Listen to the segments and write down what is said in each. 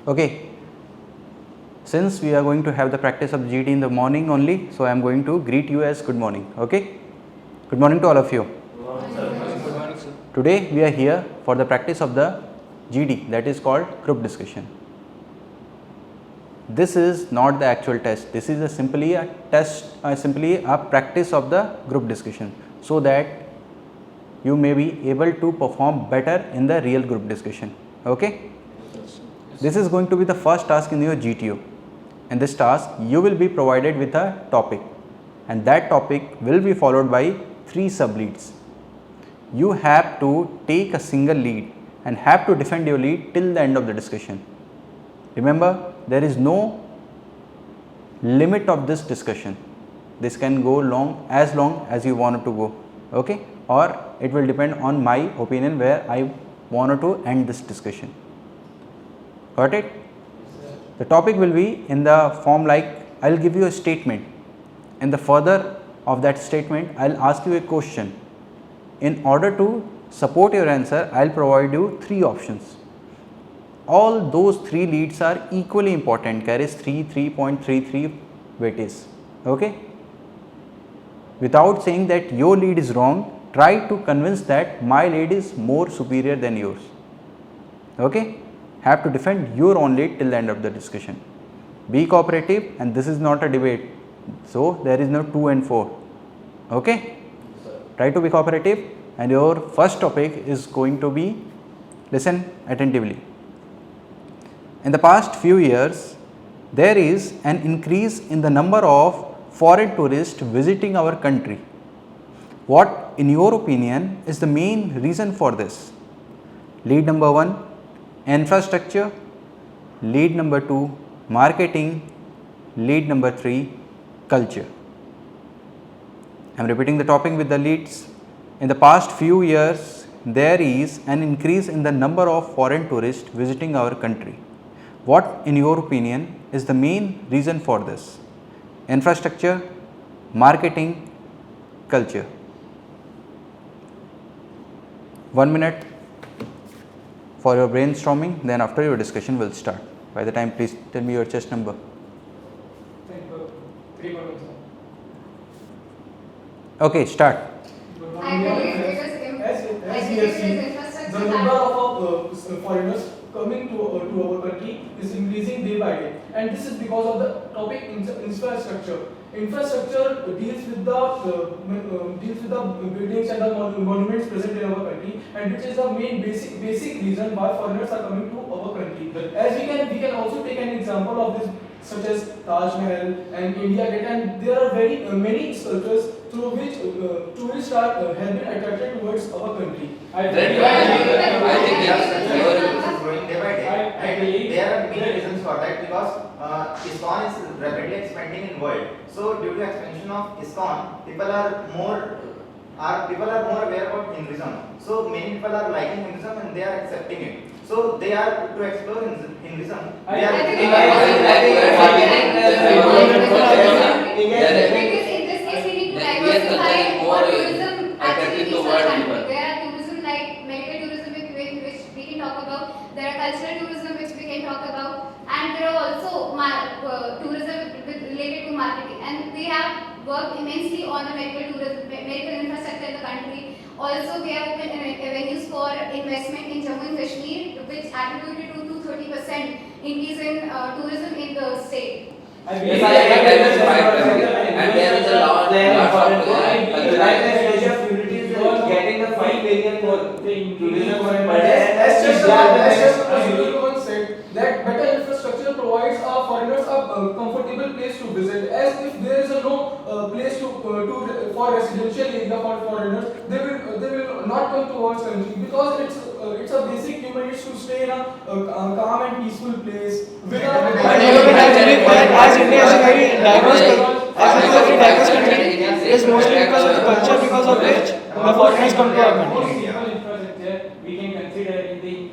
Okay, since we are going to have the practice of GD in the morning only, so I am going to greet you as good morning. Okay, good morning to all of you. Good morning, sir. Today we are here for the practice of the GD, that is called group discussion. This is not the actual test, this is simply a test, simply a practice of the group discussion, so that you may be able to perform better in the real group discussion. Okay, this is going to be the first task in your GTO. In this task you will be provided with a topic, and that topic will be followed by 3 sub leads. You have to take a single lead and have to defend your lead till the end of the discussion. Remember, there is no limit of this discussion. This can go long as you want it to go. Okay, or it will depend on my opinion where I wanted to end this discussion. Got it? The topic will be in the form like, I will give you a statement. In the further of that statement, I will ask you a question. In order to support your answer, I will provide you 3 options. All those 3 leads are equally important, carries 3.33 weightage. Okay? Without saying that your lead is wrong, try to convince that my lead is more superior than yours. Okay? Have to defend your own lead till the end of the discussion. Be cooperative, and this is not a debate, so there is no 2 and 4. Okay? Try to be cooperative, and your first topic is going to be, listen attentively. In the past few years, there is an increase in the number of foreign tourists visiting our country. What, in your opinion, is the main reason for this? Lead number 1, infrastructure. Lead number 2, marketing. Lead number 3, culture. I am repeating the topic with the leads. In the past few years, there is an increase in the number of foreign tourists visiting our country. What, in your opinion, is the main reason for this? Infrastructure, marketing, culture. 1 minute for your brainstorming, then after your discussion will start. By the time, please tell me your chest number. 3. Okay, start. I believe it is The number of foreigners coming to our country is increasing day by day, and this is because of the topic infrastructure. Infrastructure deals with the buildings and the monuments present in our country, and which is the main basic reason why foreigners are coming to our country. As we can also take an example of this, such as Taj Mahal and India Gate, and there are very many sculptures through which tourists have been attracted towards our country. I think is growing day by day. I believe there are many reasons for that, because ISKCON is rapidly expanding in world. So due to expansion of ISKCON, people are more aware about Hinduism. So many people are liking Hinduism and they are accepting it. So they are to explore Hinduism. They are tourism actually is a country. There are tourism like medical tourism which we can talk about. There are cultural tourism which we can talk about, and there are also tourism related to marketing. And we have worked immensely on the medical infrastructure in the country. Also, we have opened avenues for investment in Jammu and Kashmir, which attributed to 30% increase in tourism in the state. And there is a lot of communities getting the 5 billion for tourism, but as just said, that better infrastructure provides our foreigners a comfortable place to visit. As if there is no place for residential area for foreigners, they will not come to our country, because it's a basic human needs to stay in a calm and peaceful place. As India is a very diverse country, it is mostly because of the culture, because of which the foreigners come to our country. We can consider in the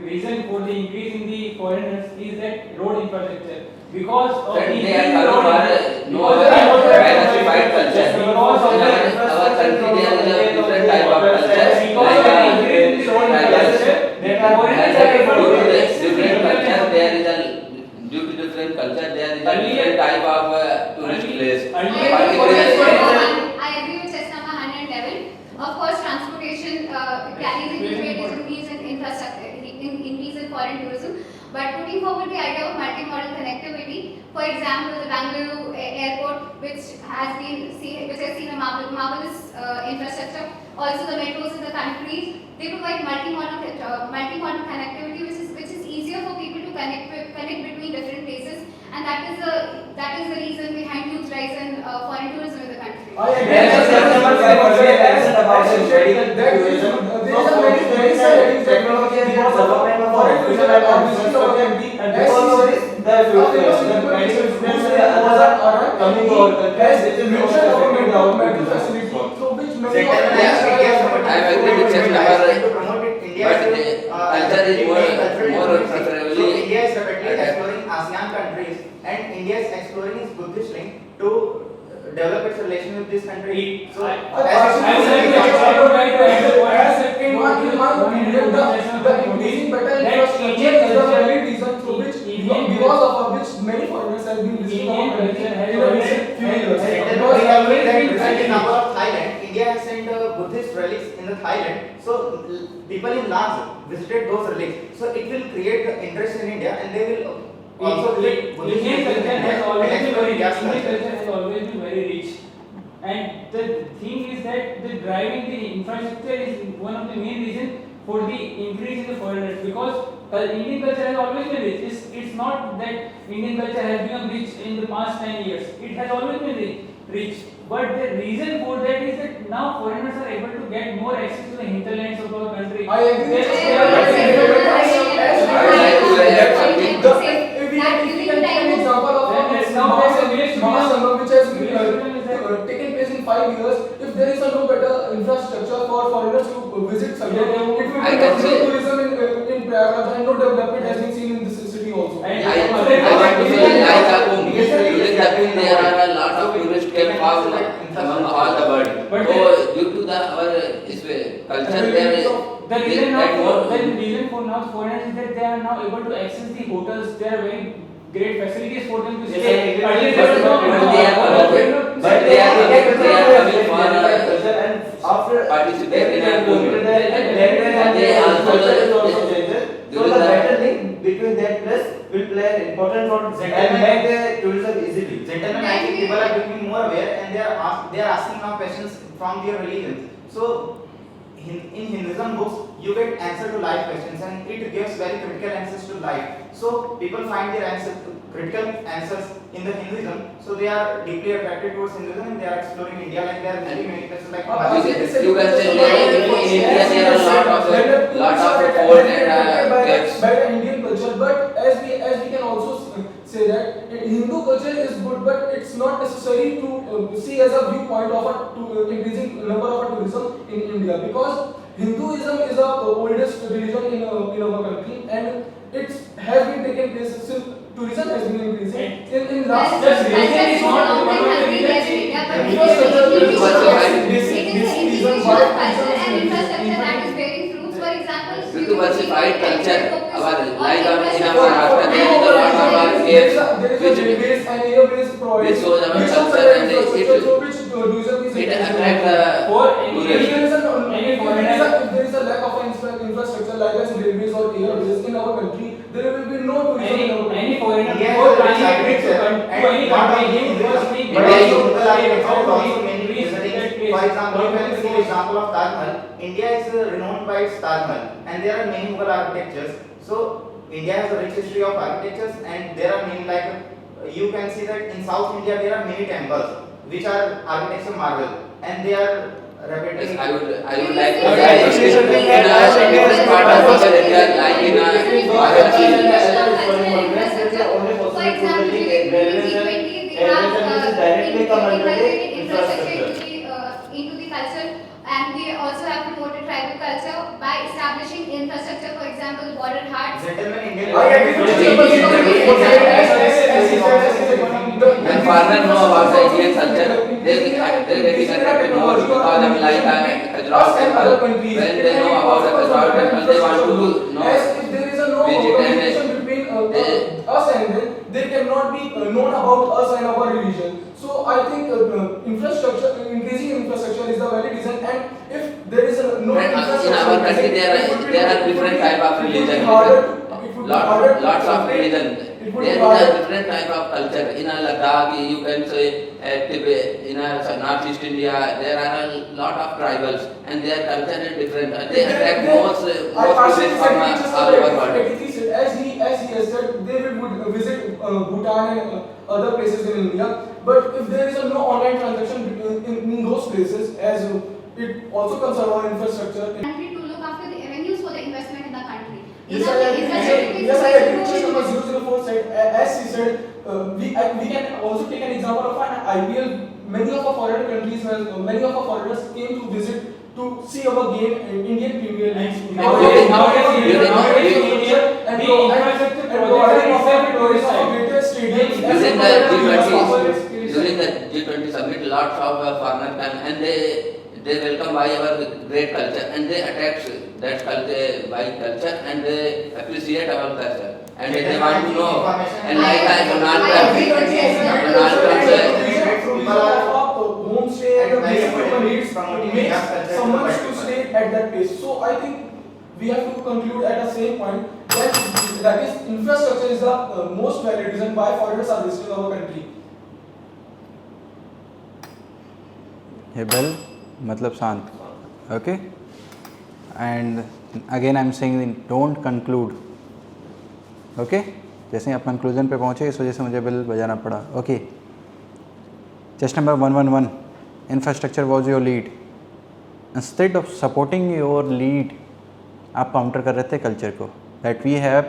reason for the increase in the foreigners is that road infrastructure. Because of the diversified culture. Our country there is a different type of culture. Different foreign tourism, but putting forward the idea of multimodal connectivity. For example, the Bangalore airport, which has seen a marvelous infrastructure. Also, the metros in the country, they provide multimodal connectivity, which is easier for people to connect between different places, and that is the reason behind huge rise in foreign tourism in the country. I agree. There is a very sad technology and development of foreign tourism and infrastructure can be coming to our country as mentioned about metro facility through which many of I agree with Chef Navar, to promote it, India but is culture is more preferably. So India is rapidly exploring ASEAN countries, and India is exploring its Buddhist link to develop its relation with this country. So because of which many foreigners have been visiting our country in the recent few years. In number of Thailand, India has sent Buddhist relics in the Thailand. So people in large visited those relics. So it will create interest in India, and they will also visit Buddhist Indian relics in culture India has and always been explore very India's Indian culture. culture has always been very rich, and the thing is that the driving the infrastructure is one of the main reasons for the increase in the foreigners, because Indian culture has always been rich. It's not that Indian culture has become rich in the past 10 years. It has always been rich. But the reason for that is that now foreigners are able to get more access to the hinterlands of our country. I agree. Mahasangam, which has been taken place in 5 years, if there is a no better infrastructure for foreigners to visit Sangam, it will be no tourism in Prayagraj, and no development has been seen in this city also. And I want to say like a Kumbh. During the Kumbh there are a lot of tourists came from among all the world. But So due to our culture there, the reason that for now foreigners is that they are now able to access the hotels. There are very great facilities for them to Yes, stay. I agree. Earlier there was no- But they are coming for participate in a Kumbh. They also So the better link between that place will play an important role and make the tourism easily. Gentlemen, I think people are becoming more aware, and they are asking now questions from their religions. So in Hinduism books, you get answer to life questions, and it gives very critical answers to life. So people find their critical answers in the Hinduism. So they are deeply attracted towards Hinduism, and they are exploring India, like they are visiting many places like you can say in India there are a lot of fort and caves. By the Indian culture, but as we can also say that Hindu culture is good, but it's not necessary to see as a viewpoint of increasing number of tourism in India, because Hinduism is the oldest religion in our country, and it has been taken place since tourism has been increasing in last Just religion is not one of the reasons. Due to diversified culture, our like in our Maharashtra there is a lot of our caves which shows our culture, and it attract tourists. If there is a lack of infrastructure like as railways or airways in our country, there will be no tourism in our country. Any foreigner India before is a planning a rich trip to country, any and country, not he only first this, need but to also stay people are at also home, many reach visiting. that place. For example, you can see the example of Taj Mahal. India is renowned by its Taj Mahal, and there are many Mughal architectures. So India has a rich history of architectures, and there are many, like you can see that in South India there are many temples which are architecture marvel, and they are rapidly. Yes, I would like to But say education in will a as India is different part of our India, like in a For example, during G20, they have inculcated infrastructure into the culture, and we also have promoted tribal culture by establishing infrastructure, for example, border huts. Gentlemen, Indian. I agree. when foreigners know about the Indian culture, they get attracted towards because of like Khajuraho temple. When they know about the Khajuraho temple, they want to know. As if there is a no visit and communication between us and them, they cannot be known about us and our religion. So I think increasing infrastructure is the valid reason, and if there is no But in our country there are different type of religion. it lots of religion. There is a different type of culture. In Ladakh, you can say in Northeast India, there are a lot of tribals, and their culture is different. They attract most tourists from all over the world. As he has said, they would visit Bhutan and other places in India. But if there is no online transaction in those places, as it also comes around infrastructure. Country to look after the avenues for the investment in the country. Yes, I agree. Just number 004 said, as he said, we can also take an example of an IPL. Many of our foreign countries, many of our foreigners came to visit to see our game in Indian Premier League. During the G20 summit, lots of foreigners come and they welcome by our great culture, and they attract that culture by culture, and they appreciate our culture, and they want to know. And like Donald Trump said, homestay and basic needs makes someone to stay at that place. So I think we have to conclude at the same point that is infrastructure is the most valid reason why foreigners are visiting our country. Hebel मतलब शांत, okay? And again I'm saying don't conclude, okay? जैसे आप conclusion पे पहुँचे इस वजह से मुझे बेल बजाना पड़ा, okay? Just number 111, infrastructure was your lead. Instead of supporting your lead, आप काउंटर कर रहे थे कल्चर को. That we have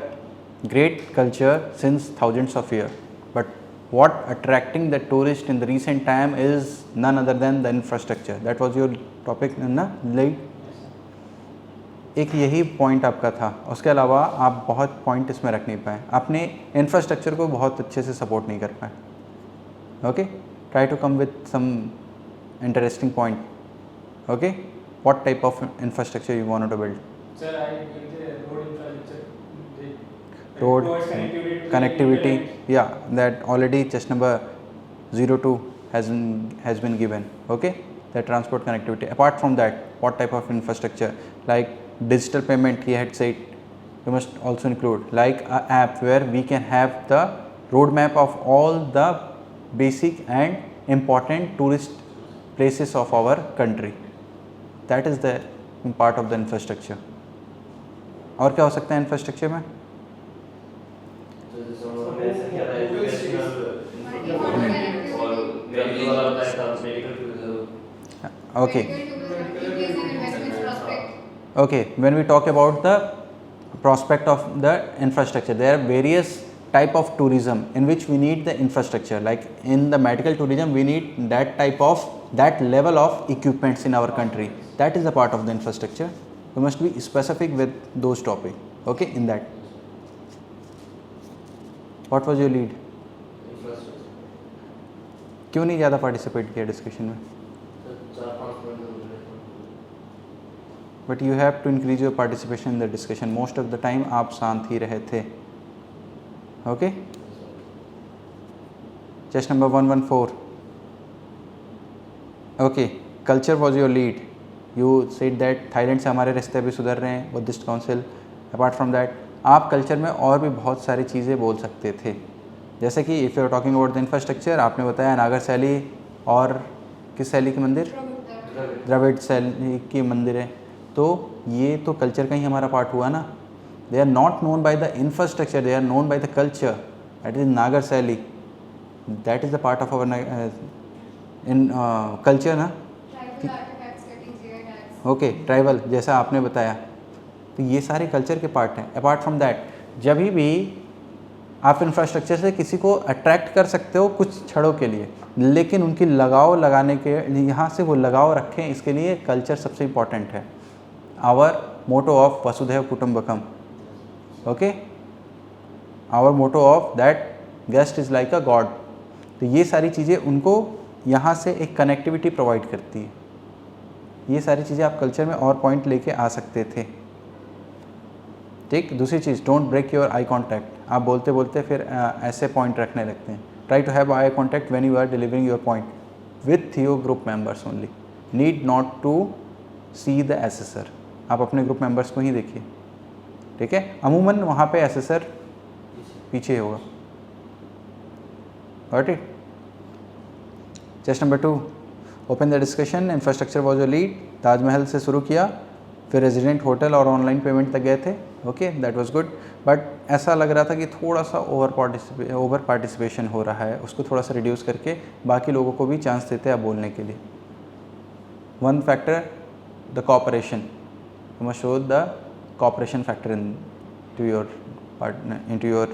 great culture since thousands of years, but what attracting the tourist in the recent time is none other than the infrastructure. That was your topic ना lead. एक यही point आपका था, उसके अलावा आप बहुत पॉइंट इसमें रख नहीं पाए, आपने इंफ्रास्ट्रक्चर को बहुत अच्छे से सपोर्ट नहीं कर पाए, okay? Try to come with some interesting point, okay? What type of infrastructure you wanted to build? Sir, I built the road infrastructure. Road Towards connectivity, yeah, that already just number 02 has been given, okay? The transport connectivity. Apart from that, what type of infrastructure? Like digital payment, he had said, you must also include like an app where we can have the roadmap of all the basic and important tourist places of our country. That is the part of the infrastructure. और क्या हो सकता है infrastructure में? Okay. Okay, when we talk about the prospect of the infrastructure, there are various type of tourism in which we need the infrastructure. Like in the medical tourism, we need that level of equipments in our country. That is a part of the infrastructure. You must be specific with those topics, okay? In that, what was your lead? क्यों नहीं ज़्यादा participate किया discussion में? But you have to increase your participation in the discussion. Most of the time आप शांत ही रहे थे, okay? Chest number 114, okay? Culture was your lead. You said that Thailand से हमारे रिश्ते भी सुधर रहे हैं, Buddhist council. Apart from that, आप कल्चर में और भी बहुत सारी चीज़ें बोल सकते थे, जैसे कि if you are talking about the infrastructure, आपने बताया नागर शैली और किस शैली के मंदिर? द्रविड़ शैली के मंदिर है. तो ये तो कल्चर का ही हमारा पार्ट हुआ ना. They are not known by the infrastructure, they are known by the culture. That is Nagara shaili, that is the part of our in culture ना. ओके, ट्राइबल जैसा आपने बताया, तो ये सारे कल्चर के पार्ट हैं. अपार्ट फ्रॉम दैट, जब भी आप इंफ्रास्ट्रक्चर से किसी को अट्रैक्ट कर सकते हो कुछ क्षणों के लिए, लेकिन उनकी लगाव लगाने के यहाँ से वो लगाव रखें, इसके लिए कल्चर सबसे इम्पॉर्टेंट है. आवर मोटो ऑफ वसुधैव कुटुंबकम, okay? Our motto of that guest is like a god. तो ये सारी चीज़ें उनको यहाँ से एक कनेक्टिविटी प्रोवाइड करती है. ये सारी चीज़ें आप कल्चर में और पॉइंट लेके आ सकते थे, ठीक? दूसरी चीज़, don't break your eye contact. आप बोलते बोलते फिर ऐसे पॉइंट रखने लगते हैं. Try to have eye contact when you are delivering your point with your group members only. Need not to see the assessor. आप अपने ग्रुप मेंबर्स को ही देखिए, ठीक है, अमूमन वहाँ पे एसेसर पीछे होगा। Got it. Chest number 2, open the discussion, infrastructure was your lead. Taj Mahal से शुरू किया, फिर रेजिडेंट होटल और ऑनलाइन पेमेंट तक गए थे। Okay, that was good, but ऐसा लग रहा था कि थोड़ा सा ओवर पार्टिसिपेशन हो रहा है, उसको थोड़ा सा रिड्यूस करके बाकी लोगों को भी चांस देते हैं बोलने के लिए। One factor, the cooperation, you must show the cooperation factor into your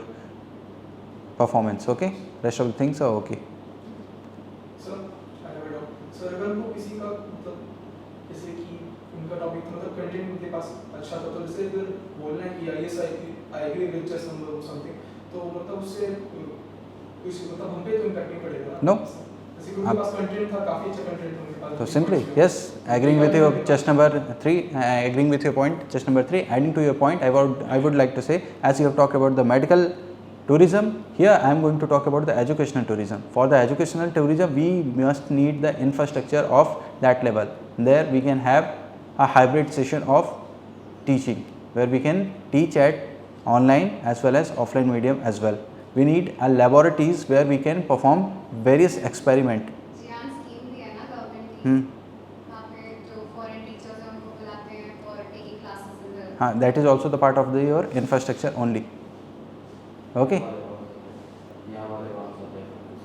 performance. Okay, rest of the things are okay. Sir I have a doubt. Sir अगर वो किसी का मतलब जैसे कि उनका टॉपिक मतलब कंटेंट उनके पास अच्छा था, तो जैसे अगर बोलना है कि yes I agree with just something, तो मतलब उससे कुछ मतलब हम पे तो इम्पैक्ट नहीं पड़ेगा? No. जैसे कि उनके पास कंटेंट था, काफी अच्छा कंटेंट था उनके पास, So simply yes, agreeing with your just number 3, agreeing with your point, just number 3, adding to your point, I would like to say, as you have talked about the medical tourism, here I am going to talk about the educational tourism. For the educational tourism, we must need the infrastructure of that level. There we can have a hybrid session of teaching, where we can teach at online as well as offline medium as well. We need a laboratories where we can perform various experiment. जियान scheme भी है ना government की, Hmm. वहाँ पे जो foreign teachers हैं उनको बुलाते हैं for taking classes in the हाँ, that is also the part of your infrastructure only. Okay.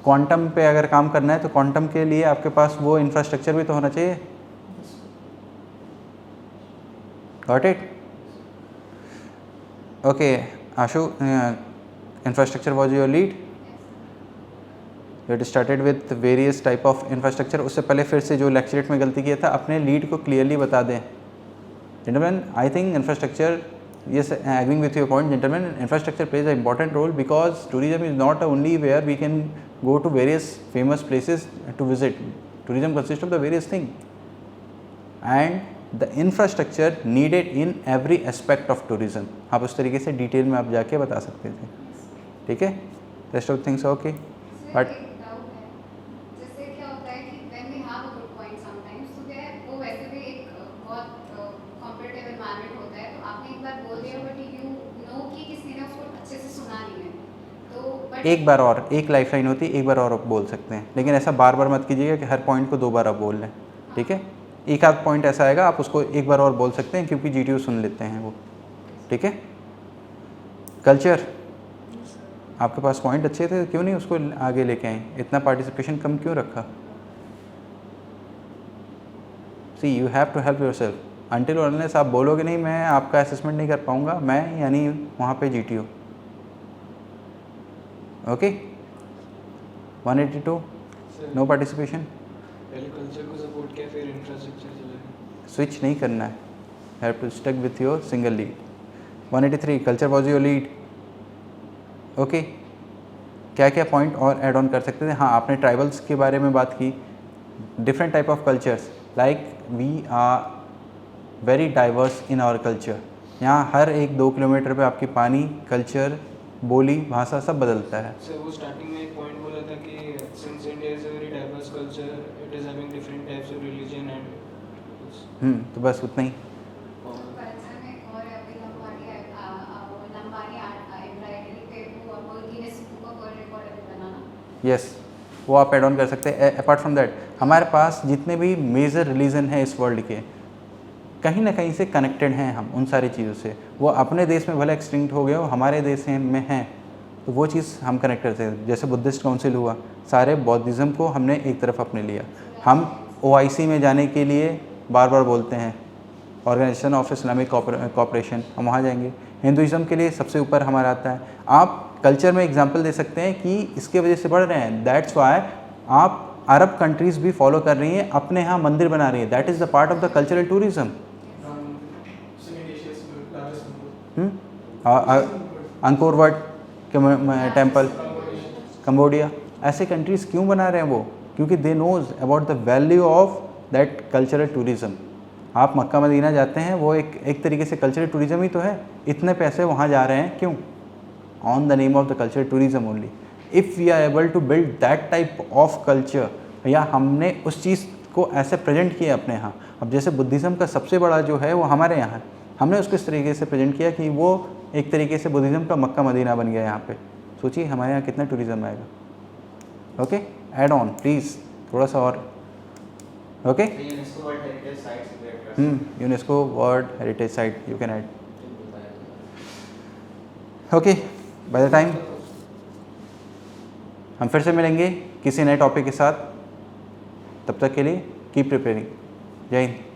Quantum पे अगर काम करना है तो क्वांटम के लिए आपके पास वो इंफ्रास्ट्रक्चर भी तो होना चाहिए। Got it. Okay Ashu, infrastructure was your lead. It started with various type of infrastructure. उससे पहले फिर से जो लेक्चरेट में गलती किया था, अपने लीड को क्लियरली बता दें। Gentleman, I think infrastructure, yes, agreeing with your point, gentlemen, infrastructure plays an important role because tourism is not only where we can go to various famous places to visit. Tourism consists of the various things, and the infrastructure needed in every aspect of tourism. आप उस तरीके से detail में आप जाके बता सकते थे, ठीक है। Rest of things okay, but जैसे क्या होता है कि when we have a good point sometimes, तो क्या है वो वैसे भी एक बहुत competitive environment होता है, तो आपने एक बार बोल दिया बट you know कि किसी ने उसको अच्छे से सुना नहीं है, तो but एक बार और, एक लाइफ लाइन होती है, एक बार और आप बोल सकते हैं, लेकिन ऐसा बार बार मत कीजिएगा कि हर पॉइंट को 2 बार आप बोल लें, ठीक है। एक आध पॉइंट ऐसा आएगा आप उसको एक बार और बोल सकते हैं, क्योंकि GTO सुन लेते हैं वो, ठीक है। कल्चर, आपके पास पॉइंट अच्छे थे, क्यों नहीं उसको आगे लेके आए, इतना पार्टिसिपेशन कम क्यों रखा। See you have to help yourself. Until और अनलेस आप बोलोगे नहीं मैं आपका असेसमेंट नहीं कर पाऊंगा, मैं यानी वहाँ पे GTO। Okay 182 no participation. पहले कल्चर को सपोर्ट किया फिर इंफ्रास्ट्रक्चर चला। स्विच नहीं करना है, have to stuck with your single lead. 183 culture was your lead. Okay, क्या क्या पॉइंट और ऐड ऑन कर सकते थे। हाँ, आपने ट्राइबल्स के बारे में बात की, different type of cultures, like we are very diverse in our culture. यहाँ हर एक 2 किलोमीटर पे आपकी पानी, कल्चर, बोली, भाषा सब बदलता है। सर वो स्टार्टिंग में एक पॉइंट बोला था कि since India is a very diverse culture, it is having different types of religion and तो बस उतना ही। कल्चर में और अभी लंबानी एम्ब्रॉयडरी पे वो Guinness book of world record अभी बनाना। यस, वो आप एड ऑन कर सकते हैं। अपार्ट फ्रॉम दैट, हमारे पास जितने भी मेजर रिलीजन हैं इस वर्ल्ड के, कहीं ना कहीं से कनेक्टेड हैं हम उन सारी चीज़ों से। वो अपने देश में भले एक्सटिंक्ट हो गए हो, हमारे देश में हैं, तो वो चीज़ हम कनेक्ट करते हैं। जैसे बुद्धिस्ट काउंसिल हुआ, सारे बौद्धिज़्म को हमने एक तरफ अपने लिया। हम OIC में जाने के लिए बार बार बोलते हैं, ऑर्गेनाइजेशन ऑफ इस्लामिक कॉपरेशन, हम वहाँ जाएंगे। हिंदुज़म के लिए सबसे ऊपर हमारा आता है। आप कल्चर में एग्जांपल दे सकते हैं कि इसके वजह से बढ़ रहे हैं। दैट्स वाई आप अरब कंट्रीज़ भी फॉलो कर रही हैं, अपने यहाँ मंदिर बना रही है। That is the part of the cultural tourism. Angkor Wat temple, Cambodia, ऐसे कंट्रीज़ क्यों बना रहे हैं वो? क्योंकि they knows about the value of that cultural tourism. आप मक्का मदीना जाते हैं, वो एक तरीके से कल्चरल टूरिज़्म ही तो है। इतने पैसे वहाँ जा रहे हैं क्यों? On the name of the cultural tourism only. If we are able to build that type of culture, या हमने उस चीज़ को ऐसे प्रेजेंट किया अपने यहाँ। अब जैसे बुद्धिज़्म का सबसे बड़ा जो है वो हमारे यहाँ है। हमने उसको इस तरीके से प्रेजेंट किया कि वो एक तरीके से बुद्धिज़्म का मक्का मदीना बन गया यहाँ पे। सोचिए हमारे यहाँ कितना टूरिज़्म आएगा। ओके, ऐड ऑन प्लीज़ थोड़ा सा और। Okay, UNESCO world heritage sites, UNESCO world heritage site you can add. Okay, by the time हम फिर से मिलेंगे किसी नए टॉपिक के साथ, तब तक के लिए कीप प्रिपेयरिंग। जय हिंद।